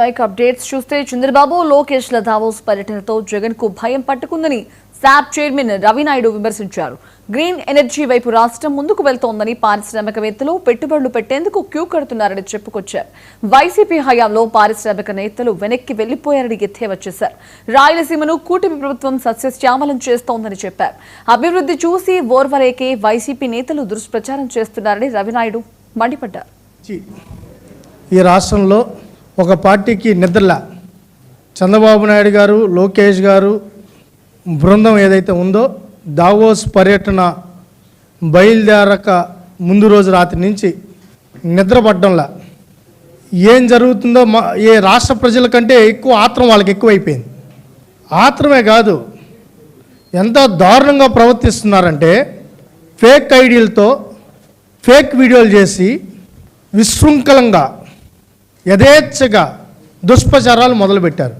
Updates చూస్తే Chandrababu లోకేష్ల Davos పర్యటనతో Jagan కు భయం పట్టుకుందని శాప్ చైర్మన్ రవినాయుడు విమర్శించారు. గ్రీన్ ఎనర్జీ వైపు రాష్ట్రం ముందుకు వెళ్తోందని, పారిశ్రామికవేత్తలు పెట్టుబడులు పెట్టేందుకు క్యూ కడుతున్నారని చెప్పుకొచ్చారు. వైసీపీ హయాంలో పారిశ్రామిక నేతలు వెనక్కి వెళ్లిపోయారని ఎద్దేవా చేశారు. రాయలసీమను కూటమి ప్రభుత్వం సస్యశ్యామలం చేస్తోందని చెప్పారు. అభివృద్ధి చూసి ఓర్వలేకే వైసీపీ నేతలు దుష్ప్రచారం చేస్తున్నారని రవినాయుడు మండిపడ్డారు. ఈ రాష్ట్రంలో ఒక పార్టీకి నిద్రలా చంద్రబాబు నాయుడు గారు, లోకేష్ గారు బృందం ఏదైతే ఉందో దావోస్ పర్యటన బయలుదేరక ముందు రోజు రాత్రి నుంచి నిద్రపడ్డంలా ఏం జరుగుతుందో ఏ రాష్ట్ర ప్రజల కంటే ఎక్కువ ఆత్రం వాళ్ళకి ఎక్కువైపోయింది. ఆత్రమే కాదు, ఎంత దారుణంగా ప్రవర్తిస్తున్నారంటే ఫేక్ ఐడీలతో ఫేక్ వీడియోలు చేసి విశృంఖలంగా యథేచ్ఛగా దుష్ప్రచారాలు మొదలుపెట్టారు.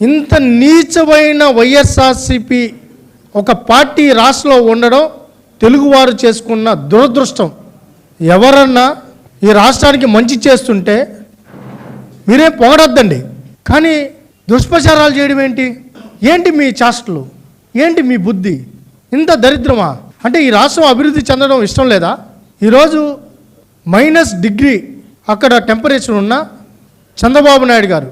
ఇంత నీచమైన వైఎస్ఆర్సీపీ ఒక పార్టీ రాష్ట్రంలో ఉండడం తెలుగువారు చేసుకున్న దురదృష్టం. ఎవరన్నా ఈ రాష్ట్రానికి మంచి చేస్తుంటే మీరే పొగడొద్దండి, కానీ దుష్ప్రచారాలు చేయడం ఏంటి? ఏంటి మీ చేష్టలు? ఏంటి మీ బుద్ధి? ఇంత దరిద్రమా? అంటే ఈ రాష్ట్రం అభివృద్ధి చెందడం ఇష్టం లేదా? ఈరోజు -డిగ్రీ అక్కడ టెంపరేచర్ ఉన్న చంద్రబాబు నాయుడు గారు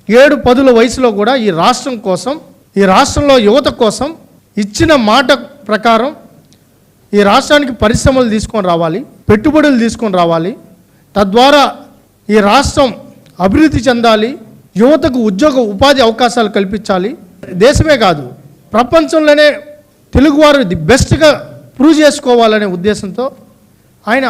7-10 వయసులో కూడా ఈ రాష్ట్రం కోసం, ఈ రాష్ట్రంలో యువత కోసం ఇచ్చిన మాట ప్రకారం ఈ రాష్ట్రానికి పరిశ్రమలు తీసుకొని రావాలి, పెట్టుబడులు తీసుకొని రావాలి, తద్వారా ఈ రాష్ట్రం అభివృద్ధి చెందాలి, యువతకు ఉపాధి అవకాశాలు కల్పించాలి. దేశమే కాదు, ప్రపంచంలోనే తెలుగువారు ది బెస్ట్గా ప్రూవ్ చేసుకోవాలనే ఉద్దేశంతో ఆయన